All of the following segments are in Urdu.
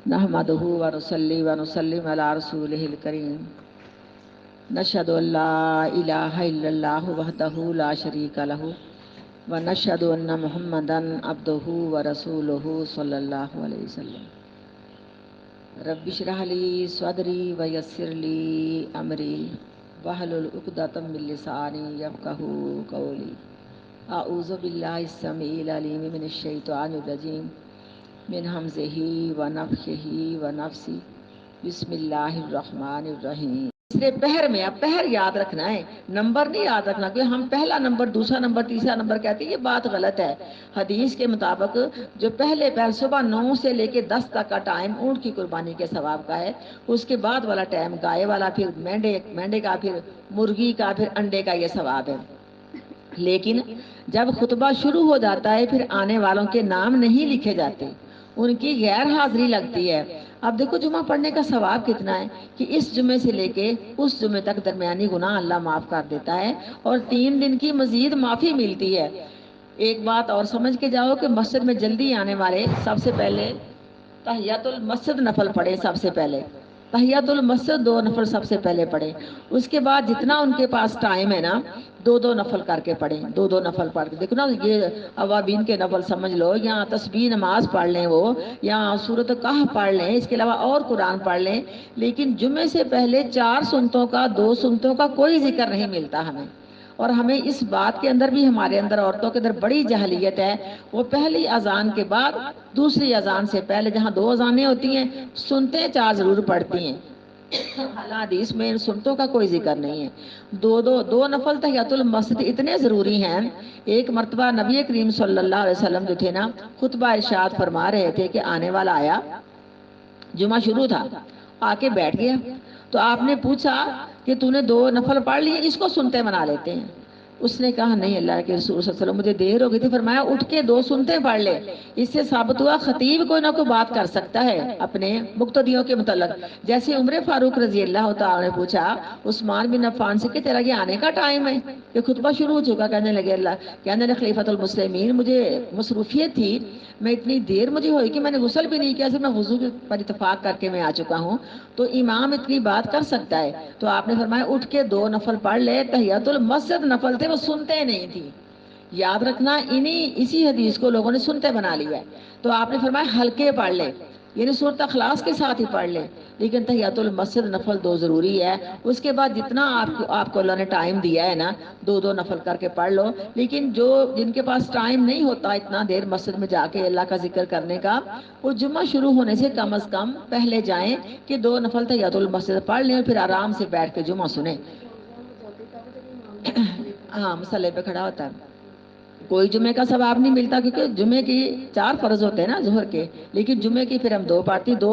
نحمدہ ونصلی ونسلم علی رسولہ الکریم نشہد ان لا الہ الا اللہ وحدہ لا شریک لہ ونشہد ان محمدا عبدہ ورسولہ صلی اللہ علیہ وسلم رب اشرح لی صدری ویسر لی امری واحلل عقدۃ من لسانی یفقہوا قولی اعوذ باللہ السمیع العلیم من الشیطان الرجیم من حمزہ ونفخہ ونفسی بسم اللہ الرحمن الرحیم۔ تیسرے پہر میں، اب پہر یاد رکھنا ہے، نمبر نہیں یاد رکھنا کہ ہم پہلا نمبر، دوسرا نمبر، تیسرا نمبر کہتے ہیں، یہ بات غلط ہے۔ حدیث کے مطابق جو پہلے پہر صبح 9 سے لے کے 10 تک کا ٹائم اونٹ کی قربانی کے ثواب کا ہے، اس کے بعد والا ٹائم گائے والا، پھر مینڈے کا، پھر مرغی کا، پھر انڈے کا، یہ ثواب ہے۔ لیکن جب خطبہ شروع ہو جاتا ہے پھر آنے والوں کے نام نہیں لکھے جاتے، ان کی غیر حاضری لگتی ہے۔ اب دیکھو جمعہ پڑھنے کا ثواب کتنا ہے کہ اس جمعے سے لے کے اس جمعے تک درمیانی گناہ اللہ معاف کر دیتا ہے اور 3 دن کی مزید معافی ملتی ہے۔ ایک بات اور سمجھ کے جاؤ کہ مسجد میں جلدی آنے والے سب سے پہلے تحیۃ المسجد نفل پڑھے، سب سے پہلے تحیۃ المسجد 2 نفل سب سے پہلے پڑھے، اس کے بعد جتنا ان کے پاس ٹائم ہے نا 2 نفل کر کے پڑھیں، 2 نفل پڑھ کے دیکھو نا، یہ اوابین کے نفل سمجھ لو، یا تسبیح نماز پڑھ لیں وہ، یا سورۃ کہف پڑھ لیں، اس کے علاوہ اور قرآن پڑھ لیں، لیکن جمعے سے پہلے 4 سنتوں کا، 2 سنتوں کا کوئی ذکر نہیں ملتا ہمیں۔ اور ہمیں اس بات کے اندر بھی، ہمارے اندر عورتوں کے اندر بڑی جہلیت ہے، وہ پہلی اذان کے بعد دوسری اذان سے پہلے جہاں 2 اذانیں ہوتی ہیں سنتے 4 ضرور پڑھتی ہیں۔ حدیث میں ان سنتوں کا کوئی ذکر نہیں ہے۔ 2 نفل تحیۃ المسجد اتنے ضروری ہیں۔ ایک مرتبہ نبی کریم صلی اللہ علیہ وسلم جو تھے نا، خطبہ ارشاد فرما رہے تھے کہ آنے والا آیا، جمعہ شروع تھا، آ کے بیٹھ گیا، تو آپ نے پوچھا کہ تو نے 2 نفل پڑھ لیے، اس کو سنتے منا لیتے ہیں؟ اس نے کہا نہیں اللہ کے رسول صلی اللہ علیہ وسلم مجھے دیر ہو گئی تھی۔ فرمایا اٹھ کے 2 سنتے پڑھ لے۔ اس سے ثابت ہوا خطیب کوئی نہ کوئی بات کر سکتا ہے اپنے مقتدیوں کے متعلق۔ جیسے عمر فاروق رضی اللہ تعالیٰ نے پوچھا عثمان بن عفان سے کہ تیرا یہ آنے کا ٹائم ہے کہ خطبہ شروع ہو چکا؟ کہنے لگے کہنے لگے خلیفۃ المسلمین مجھے مصروفیت تھی، میں اتنی دیر مجھے ہوئی کہ میں نے غسل بھی نہیں کیا، صرف میں وضو پر اتفاق کر کے میں آ چکا ہوں، تو امام اتنی بات کر سکتا ہے؟ تو آپ نے فرمایا اٹھ کے 2 نفل پڑھ لے۔ تحیۃ المسجد نفل تھے، وہ سنتے نہیں تھی۔ یاد رکھنا اسی حدیث کو لوگوں نے سنتے بنا لیا ہے۔ تو آپ نے فرمایا ہلکے پڑھ لے، یعنی سورۃ اخلاص کے ساتھ ہی پڑھ لے، لیکن تحیۃ المسجد نفل 2 ضروری ہے۔ اس کے بعد جتنا آپ کو اللہ نے ٹائم دیا ہے نا 2 نفل کر کے پڑھ لو۔ لیکن جن کے پاس ٹائم نہیں ہوتا اتنا دیر مسجد میں جا کے اللہ کا ذکر کرنے کا، وہ جمعہ شروع ہونے سے کم از کم پہلے جائیں کہ 2 نفل تحیۃ المسجد پڑھ لیں اور پھر آرام سے بیٹھ کے جمعہ سنیں۔ ہاں مسئلے پہ کھڑا ہوتا ہے، کوئی جمعے کا ثواب نہیں ملتا، کیونکہ جمعے کی 4 فرض ہوتے ہیں نا ظہر کے، لیکن جمعے کی پھر ہم 2 پڑھتی، 2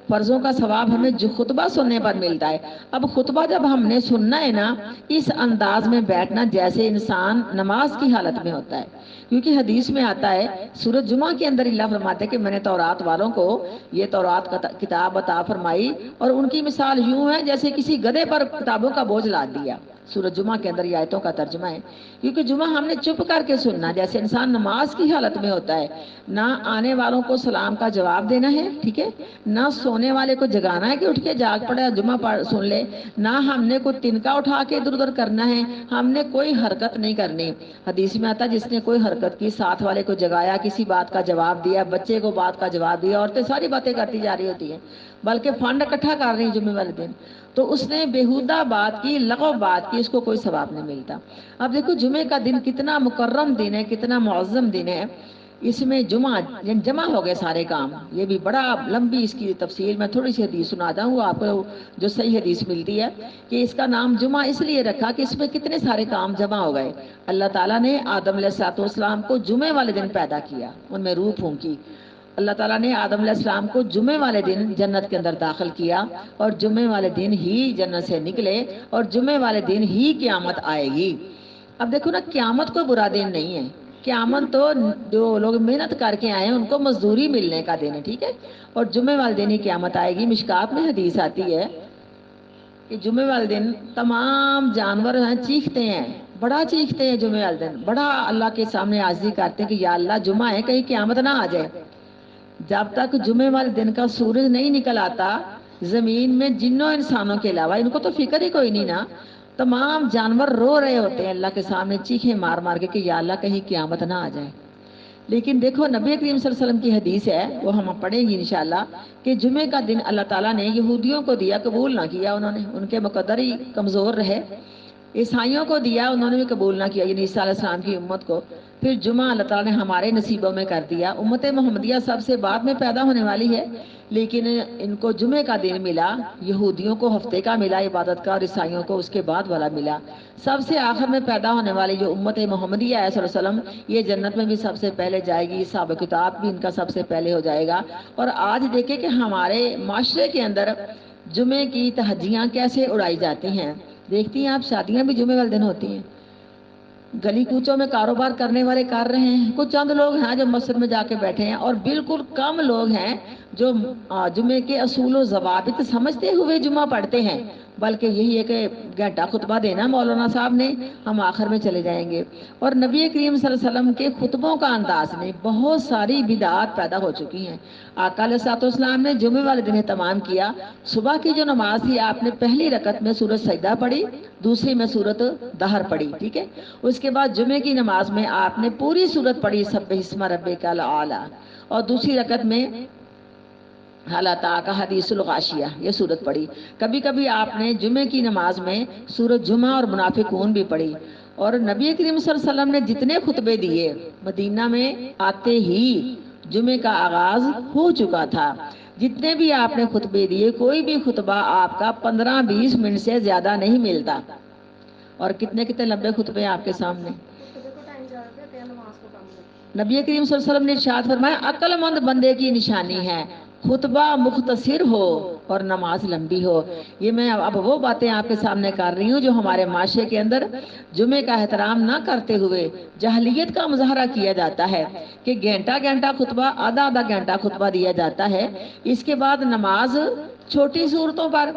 فرضوں کا ثواب ہمیں جو خطبہ سننے پر ملتا ہے۔ اب خطبہ جب ہم نے سننا ہے نا، اس انداز میں بیٹھنا جیسے انسان نماز کی حالت میں ہوتا ہے، کیونکہ حدیث میں آتا ہے سورۃ جمعہ کے اندر اللہ فرماتے ہیں کہ میں نے تورات والوں کو یہ تورات کا کتاب عطا فرمائی اور ان کی مثال یوں ہے جیسے کسی گدھے پر کتابوں کا بوجھ لاد دیا۔ سورۃ جمعہ کے اندر یہ آیتوں کا ترجمہ ہے، کیونکہ جمعہ ہم نے چپ کر کے سننا جیسے انسان نماز کی حالت میں ہوتا ہے، نہ آنے والوں کو سلام کا جواب دینا ہے، ٹھیک ہے، نہ سونے والے کو جگانا ہے کہ اٹھ کے جاگ پڑے جمعہ سن لے، نہ ہم نے کوئی تنکا اٹھا کے ادھر ادھر کرنا ہے، ہم نے کوئی حرکت نہیں کرنی۔ حدیث میں آتا ہے جس نے کوئی حرکت کی، ساتھ والے کو جگایا، کسی بات کا جواب دیا، بچے کو بات کا جواب دیا، عورتیں ساری باتیں کرتی جا رہی ہوتی ہیں بلکہ فنڈ اکٹھا کر رہی ہیں جمعے والے دن، تو اس نے بےہودہ بات کی، لغو بات کی، اس کو کوئی ثواب نہیں ملتا۔ اب دیکھو جمعے کا دن کتنا مکرم دن ہے، کتنا معظم دن ہے، اس میں جمع ہو گئے سارے کام۔ یہ بھی بڑا لمبی اس کی تفصیل، میں تھوڑی سی حدیث سنا دوں آپ کو جو صحیح حدیث ملتی ہے کہ اس کا نام جمعہ اس لیے رکھا کہ اس میں کتنے سارے کام جمع ہو گئے۔ اللہ تعالیٰ نے آدم علیہ السلام کو جمعے والے دن پیدا کیا، ان میں روح پھونکی۔ اللہ تعالیٰ نے آدم علیہ السلام کو جمعے والے دن جنت کے اندر داخل کیا اور جمعے والے دن ہی جنت سے نکلے اور جمعے والے دن ہی قیامت آئے گی۔ اب دیکھو نا، قیامت کوئی برا دن نہیں ہے، قیامت تو جو لوگ محنت کر کے آئے ہیں ان کو مزدوری ملنے کا دن ہے، ٹھیک ہے، اور جمعے والے دن ہی قیامت آئے گی۔ مشکات میں حدیث آتی ہے کہ جمعے والے دن تمام جانور ہیں چیختے ہیں، بڑا چیختے ہیں جمعے والے دن، بڑا اللہ کے سامنے عاجزی کرتے ہیں کہ یا اللہ جمعہ ہے کہیں قیامت نہ آ جائے۔ جب تک جمعے والے دن کا سورج نہیں نکل آتا زمین میں جنوں انسانوں کے علاوہ، ان کو تو فکر ہی کوئی نہیں نا، تمام جانور رو رہے ہوتے ہیں اللہ کے سامنے چیخیں مار مار کے کہ یا اللہ کہیں قیامت نہ آ جائے۔ لیکن دیکھو نبی کریم صلی اللہ علیہ وسلم کی حدیث ہے، وہ ہم پڑھیں گی انشاءاللہ، کہ جمعے کا دن اللہ تعالیٰ نے یہودیوں کو دیا، قبول نہ کیا انہوں نے، ان کے مقدر ہی کمزور رہے۔ عیسائیوں کو دیا، انہوں نے بھی قبول نہ کیا، یعنی عیسیٰ علیہ السلام کی امت کو۔ پھر جمعہ اللہ تعالیٰ نے ہمارے نصیبوں میں کر دیا۔ امت محمدیہ سب سے بعد میں پیدا ہونے والی ہے، لیکن ان کو جمعے کا دن ملا، یہودیوں کو ہفتے کا ملا عبادت کا، اور عیسائیوں کو اس کے بعد والا ملا۔ سب سے آخر میں پیدا ہونے والی جو امت محمدیہ ہے صلی اللہ علیہ وسلم، یہ جنت میں بھی سب سے پہلے جائے گی، حساب و کتاب بھی ان کا سب سے پہلے ہو جائے گا۔ اور آج دیکھیں کہ ہمارے معاشرے کے اندر جمعے کی تہجیاں کیسے اڑائی جاتی ہیں۔ دیکھتی ہیں آپ، شادیاں بھی جمعے والے دن ہوتی ہیں، گلی کوچوں میں کاروبار کرنے والے کر رہے ہیں، کچھ چند لوگ ہیں جو مسجد میں جا کے بیٹھے ہیں، اور بالکل کم لوگ ہیں جو جمعے کے اصول و ضوابط سمجھتے ہوئے جمعہ پڑھتے ہیں۔ بلکہ یہی ہے کہ گھنٹہ خطبہ دینا مولانا صاحب نے، ہم آخر میں چلے جائیں گے۔ اور نبی کریم صلی اللہ علیہ وسلم کے خطبوں کا انداز میں بہت ساری بدعات پیدا ہو چکی ہیں۔ آقا علیہ الصلوۃ والسلام نے جمعے والے دن اہتمام کیا، صبح کی جو نماز تھی آپ نے پہلی رکعت میں سورۃ سجدہ پڑھی، دوسری میں سورۃ دہر پڑھی، ٹھیک ہے۔ اس کے بعد جمعے کی نماز میں آپ نے پوری سورت پڑھی سبح اسم ربک الاعلی، اور دوسری رکعت میں حال اتاک حدیث الغاشیہ یہ سورت پڑھی۔ کبھی کبھی آپ نے جمعے کی نماز میں سورۃ جمعہ اور منافقون بھی پڑھی۔ اور نبی کریم صلی اللہ علیہ وسلم نے جتنے خطبے دیے، مدینہ میں آتے ہی جمعے کا آغاز ہو چکا تھا۔ جتنے بھی آپ نے خطبے دیے، کوئی بھی خطبہ آپ کا 15-20 منٹ سے زیادہ نہیں ملتا۔ اور کتنے کتنے لمبے خطبے ہیں آپ کے سامنے۔ نبی کریم صلی اللہ علیہ وسلم نے ارشاد فرمایا عقل مند بندے کی نشانی ہے خطبہ مختصر ہو اور نماز لمبی ہو۔ یہ میں اب وہ باتیں آپ کے سامنے کر رہی ہوں جو ہمارے معاشرے کے اندر جمعے کا احترام نہ کرتے ہوئے جاہلیت کا مظاہرہ کیا جاتا ہے کہ گھنٹہ گھنٹہ خطبہ، آدھا آدھا گھنٹہ خطبہ دیا جاتا ہے۔ اس کے بعد نماز چھوٹی صورتوں پر،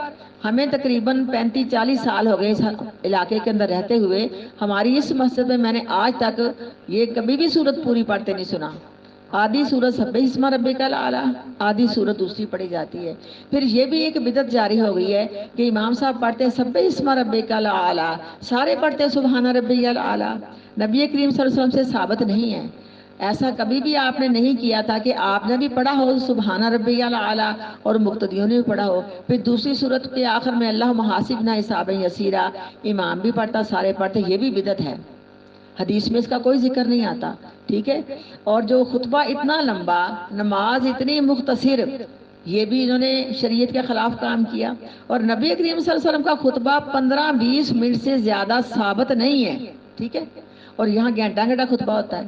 ہمیں تقریباً 35-40 سال ہو گئے اس علاقے کے اندر رہتے ہوئے، ہماری اس مسجد میں نے آج تک یہ کبھی بھی سورت پوری پڑھتے نہیں سنا۔ آدھی سورت سبح اسم ربک الاعلی، آدھی سورت دوسری پڑھی جاتی ہے۔ پھر یہ بھی ایک بدعت جاری ہو گئی ہے کہ امام صاحب پڑھتے ہیں سبح اسم ربک الاعلی، سارے پڑھتے ہیں سبحان ربی الاعلی۔ نبی کریم صلی اللہ علیہ وسلم سے ثابت نہیں ہے، ایسا کبھی بھی آپ نے نہیں کیا تھا کہ آپ نے بھی پڑھا ہو سبحان ربی الاعلی اور مقتدیوں نے بھی پڑھا ہو۔ پھر دوسری سورت کے آخر میں اللہ محاسبنا حسابا یسیرا، امام بھی پڑھتا، سارے پڑھتے، یہ بھی بدعت ہے، حدیث میں اس کا کوئی ذکر نہیں آتا، ٹھیک ہے۔ اور جو خطبہ اتنا لمبا، نماز اتنی مختصر، یہ بھی انہوں نے شریعت کے خلاف کام کیا۔ اور نبی کریم صلی اللہ علیہ وسلم کا خطبہ 15-20 منٹ سے زیادہ ثابت نہیں ہے، ٹھیک ہے، اور یہاں گھنٹہ گھنٹہ خطبہ ہوتا ہے۔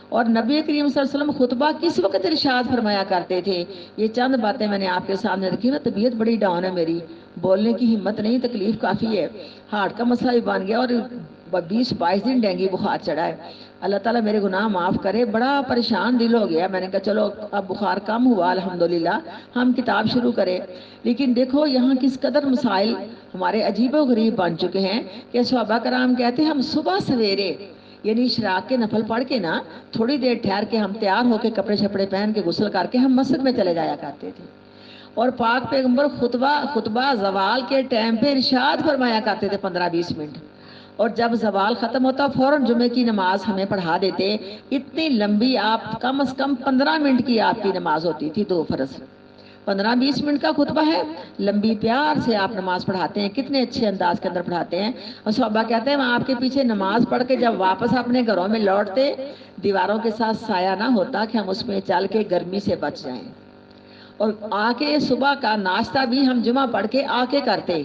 اور نبی کریم صلی اللہ علیہ وسلم خطبہ کس وقت ارشاد فرمایا کرتے تھے، یہ چند باتیں میں نے آپ کے سامنے رکھی نا۔ طبیعت بڑی ڈاؤن ہے میری، بولنے کی ہمت نہیں، تکلیف کافی ہے، ہارٹ کا مسئلہ بھی بن گیا، اور 20-22 دن ڈینگی بخار چڑھا ہے۔ اللہ تعالیٰ میرے گناہ معاف کرے، بڑا پریشان دل ہو گیا۔ میں نے کہا چلو اب بخار کم ہوا الحمدللہ، ہم کتاب شروع کریں۔ لیکن دیکھو یہاں کس قدر مسائل ہمارے عجیب و غریب بن چکے ہیں کہ صحابہ کرام کہتے ہیں ہم صبح سویرے یعنی اشراق کے نفل پڑھ کے نا تھوڑی دیر ٹھہر کے ہم تیار ہو کے کپڑے شپڑے پہن کے غسل کر کے ہم مسجد میں چلے جایا کرتے تھے، اور پاک پیغمبر خطبہ زوال کے ٹائم پہ ارشاد فرمایا کرتے تھے 15-20 منٹ، اور جب زوال ختم ہوتا فوراً جمعے کی نماز ہمیں پڑھا دیتے۔ اتنی لمبی، آپ کم از کم 15 منٹ کی آپ کی نماز ہوتی تھی، 2 فرض، 15-20 منٹ کا خطبہ ہے، لمبی پیار سے آپ نماز پڑھاتے ہیں، کتنے اچھے انداز کے اندر پڑھاتے ہیں۔ اور صحابہ کہتے ہیں آپ کے پیچھے نماز پڑھ کے جب واپس اپنے گھروں میں لوٹتے، دیواروں کے ساتھ سایہ نہ ہوتا کہ ہم اس میں چل کے گرمی سے بچ جائیں، اور آ کے صبح کا ناشتہ بھی ہم جمعہ پڑھ کے آ کے کرتے۔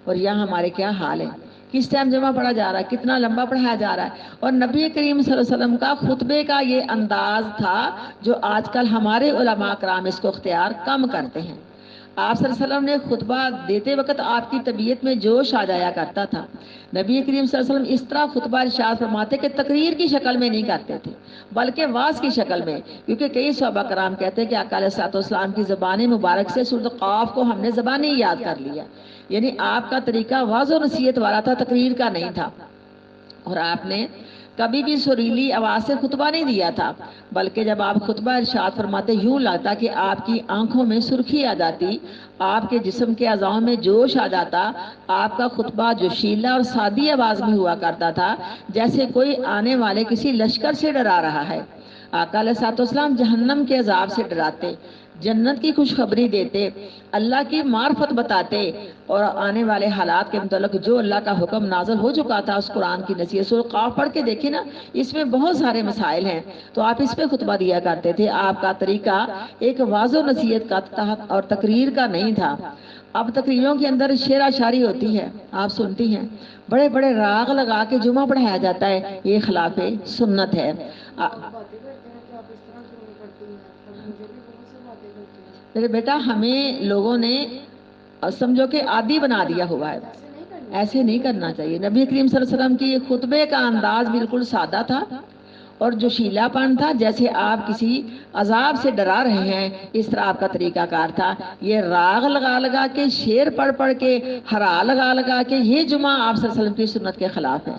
اور یہاں ہمارے کیا حال ہے، کس ٹائم جمعہ پڑھا جا رہا ہے، کتنا لمبا پڑھایا جا رہا ہے۔ اور نبی کریم صلی اللہ علیہ وسلم کا خطبے کا یہ انداز تھا جو آج کل ہمارے علماء کرام اس کو اختیار کم کرتے ہیں۔ آپ صلی اللہ علیہ وسلم نے خطبہ دیتے وقت آپ کی طبیعت میں جوش آ جایا کرتا تھا۔ نبی کریم صلی اللہ علیہ وسلم اس طرح خطبہ ارشاد فرماتے کہ تقریر کی شکل میں نہیں کرتے تھے بلکہ واعظ کی شکل میں، کیونکہ کئی صحابہ کرام کہتے ہیں کہ آقا علیہ الصلوۃ والسلام کی زبان مبارک سے سورۃ قاف کو ہم نے زبانی یاد کر لیا، یعنی آپ کا طریقہ واعظ و نصیحت والا تھا، تقریر کا نہیں تھا۔ اور آپ نے کبھی بھی سریلی آواز سے خطبہ نہیں دیا تھا، بلکہ جب آپ خطبہ ارشاد فرماتے یوں لگتا کہ آپ کی آنکھوں میں سرخی آ جاتی، آپ کے جسم کے اعضاء میں جوش آ جاتا۔ آپ کا خطبہ جوشیلا اور سادی آواز میں ہوا کرتا تھا، جیسے کوئی آنے والے کسی لشکر سے ڈرا رہا ہے۔ آقا علیہ الصلوۃ والسلام جہنم کے عذاب سے ڈراتے، جنت کی خوشخبری دیتے، اللہ کی معرفت بتاتے، اور آنے والے حالات کے متعلق جو اللہ کا حکم نازل ہو چکا تھا اس قرآن کی نصیحت۔ سورہ قاف پڑھ کے دیکھیں نا، اس میں بہت سارے مسائل ہیں، تو آپ اس پہ خطبہ دیا کرتے تھے۔ آپ کا طریقہ ایک واضح نصیحت کا تحت اور تقریر کا نہیں تھا۔ اب تقریروں کے اندر شعر شاعری ہوتی ہے، آپ سنتی ہیں، بڑے بڑے راگ لگا کے جمعہ پڑھایا جاتا ہے، یہ خلاف سنت ہے۔ میرے بیٹا، ہمیں لوگوں نے سمجھو کہ عادی بنا دیا ہوا ہے، ایسے نہیں کرنا چاہیے۔ نبی کریم صلی اللہ علیہ وسلم کی خطبے کا انداز بالکل سادہ تھا اور جو شیلا پن تھا، جیسے آپ کسی عذاب سے ڈرا رہے ہیں اس طرح آپ کا طریقہ کار تھا۔ یہ راگ لگا لگا کے، شعر پڑھ پڑھ کے، ہرا لگا لگا کے، یہ جمعہ آپ صلی اللہ علیہ وسلم کی سنت کے خلاف ہے۔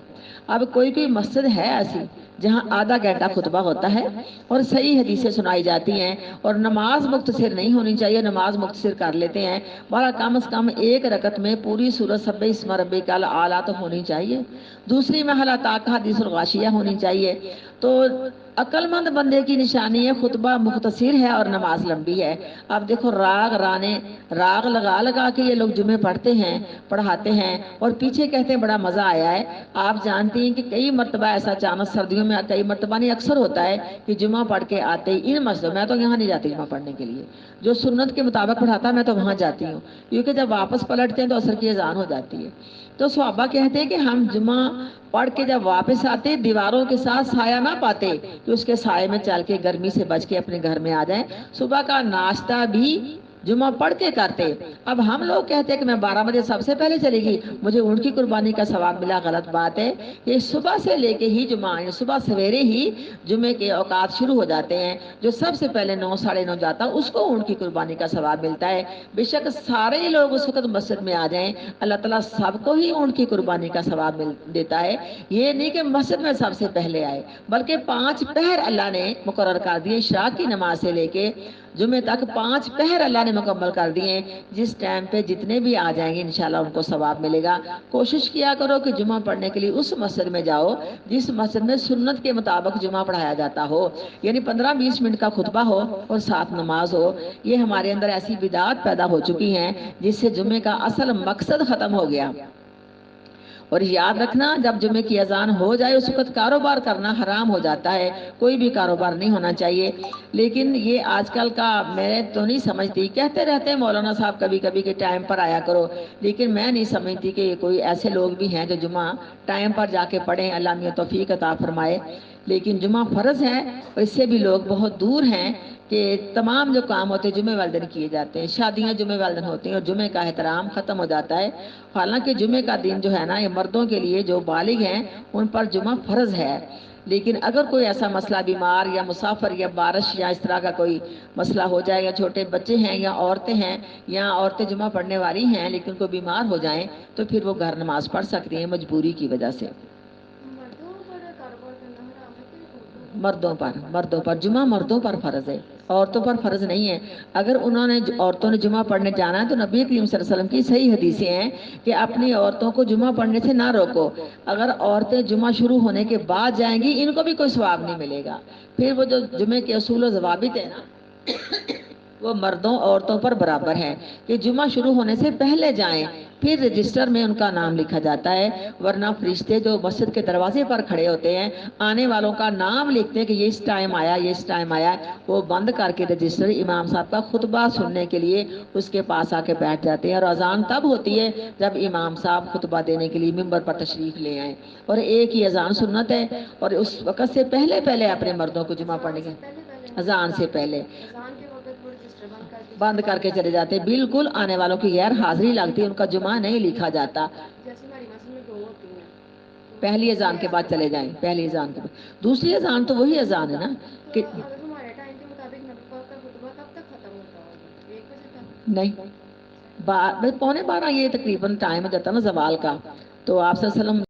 اب کوئی مسجد ہے ایسی جہاں آدھا گھنٹہ خطبہ ہوتا ہے اور صحیح حدیثیں سنائی جاتی ہیں، اور نماز مختصر نہیں ہونی چاہیے، نماز مختصر کر لیتے ہیں، بارہ کم از کم ایک رکعت میں پوری سورۃ سبح اسم ربک الاعلیٰ تو ہونی چاہیے، دوسری میں حل اتاک حدیث الغاشیہ ہونی چاہیے۔ تو عقل مند بندے کی نشانی ہے خطبہ مختصر ہے اور نماز لمبی ہے۔ اب دیکھو راگ لگا لگا کے یہ لوگ جمعے پڑھتے ہیں، پڑھاتے ہیں، اور پیچھے کہتے ہیں بڑا مزہ آیا ہے۔ آپ جانتی ہیں کہ کئی مرتبہ ایسا اچانک سردیوں میں کئی مرتبہ نہیں اکثر ہوتا ہے کہ جمعہ پڑھ کے آتے ہی ان مسجدوں میں، تو یہاں نہیں جاتی جمعہ پڑھنے کے لیے، جو سنت کے مطابق پڑھاتا میں تو وہاں جاتی ہوں، کیونکہ جب واپس پلٹتے ہیں تو عصر کی اذان ہو جاتی ہے۔ تو صحابہ کہتے ہیں کہ ہم جمعہ پڑھ کے جب واپس آتے دیواروں کے ساتھ سایہ نہ پاتے کہ اس کے سائے میں چل کے گرمی سے بچ کے اپنے گھر میں آ جائیں، صبح کا ناشتہ بھی جمعہ پڑھ کے کرتے۔ اب ہم لوگ کہتے ہیں کہ میں 12 بجے سب سے پہلے چلے گی، مجھے اونٹ کی قربانی کا ثواب ملا، غلط بات ہے۔ کہ صبح سے لے کے ہی جمعہ، صبح سویرے ہی جمعے کے اوقات شروع ہو جاتے ہیں، جو سب سے پہلے 9 ساڑھے 9 جاتا اس کو اونٹ کی قربانی کا ثواب ملتا ہے۔ بے شک سارے لوگ اس وقت مسجد میں آ جائیں، اللہ تعالیٰ سب کو ہی اونٹ کی قربانی کا ثواب دیتا ہے۔ یہ نہیں کہ مسجد میں سب سے پہلے آئے، بلکہ 5 پہر اللہ نے مقرر کر دیے، عشاء کی نماز سے لے کے جمعے تک 5 پہر اللہ نے مکمل کر دیے۔ جس ٹائم پہ جتنے بھی آ جائیں گے انشاءاللہ ان کو ثواب ملے گا۔ کوشش کیا کرو کہ جمعہ پڑھنے کے لیے اس مسجد میں جاؤ جس مسجد میں سنت کے مطابق جمعہ پڑھایا جاتا ہو، یعنی 15-20 منٹ کا خطبہ ہو اور ساتھ نماز ہو۔ یہ ہمارے اندر ایسی بدعات پیدا ہو چکی ہیں جس سے جمعے کا اصل مقصد ختم ہو گیا۔ اور یاد رکھنا، جب جمعے کی اذان ہو جائے اس وقت کاروبار کرنا حرام ہو جاتا ہے، کوئی بھی کاروبار نہیں ہونا چاہیے۔ لیکن یہ آج کل کا میں تو نہیں سمجھتی، کہتے رہتے ہیں مولانا صاحب کبھی کبھی کہ ٹائم پر آیا کرو، لیکن میں نہیں سمجھتی کہ کوئی ایسے لوگ بھی ہیں جو جمعہ ٹائم پر جا کے پڑھیں، اللہ میاں توفیق عطا فرمائے۔ لیکن جمعہ فرض ہے اور اس سے بھی لوگ بہت دور ہیں کہ تمام جو کام ہوتے ہیں جمعے والے دن کیے جاتے ہیں، شادیاں جمعے والے دن ہوتی ہیں اور جمعے کا احترام ختم ہو جاتا ہے۔ حالانکہ جمعے کا دن جو ہے نا، یہ مردوں کے لیے جو بالغ ہیں ان پر جمعہ فرض ہے، لیکن اگر کوئی ایسا مسئلہ بیمار یا مسافر یا بارش یا اس طرح کا کوئی مسئلہ ہو جائے، یا چھوٹے بچے ہیں یا عورتیں ہیں، یا عورتیں جمعہ پڑھنے والی ہیں لیکن کوئی بیمار ہو جائیں تو پھر وہ گھر نماز پڑھ سکتی ہیں مجبوری کی وجہ سے۔ مردوں پر جمعہ مردوں پر فرض ہے، عورتوں پر فرض نہیں ہے۔ اگر انہوں نے عورتوں نے جمعہ پڑھنے جانا ہے تو نبی کریم صلی اللہ علیہ وسلم کی صحیح حدیثیں ہیں کہ اپنی عورتوں کو جمعہ پڑھنے سے نہ روکو۔ اگر عورتیں جمعہ شروع ہونے کے بعد جائیں گی ان کو بھی کوئی ثواب نہیں ملے گا۔ پھر وہ جو جمعے کے اصول و ضوابط ہیں نا وہ مردوں عورتوں پر برابر ہے کہ جمعہ شروع ہونے سے پہلے جائیں، پھر رجسٹر میں ان کا نام لکھا جاتا ہے، ورنہ فرشتے جو مسجد کے دروازے پر کھڑے ہوتے ہیں آنے والوں کا نام لکھتے ہیں کہ یہ اس ٹائم آیا، یہ اس ٹائم آیا، وہ بند کر کے رجسٹر امام صاحب کا خطبہ سننے کے لیے اس کے پاس آ کے بیٹھ جاتے ہیں۔ اور اذان تب ہوتی ہے جب امام صاحب خطبہ دینے کے لیے ممبر پر تشریف لے آئیں، اور ایک ہی اذان سنت ہے، اور اس وقت سے پہلے پہلے اپنے مردوں کو جمعہ پڑھنے کے اذان سے پہلے بند کر کے چلے جاتے، بالکل آنے والوں کی غیر حاضری لگتی ہے، ان کا جمعہ نہیں لکھا جاتا۔ پہلی اذان کے بعد چلے جائیں، پہلی اذان کے بعد دوسری اذان تو وہی اذان ہے نا کہ نہیں 12:15 یہ تقریباً ٹائم ہو جاتا نا زوال کا، تو آپ صلی اللہ علیہ وسلم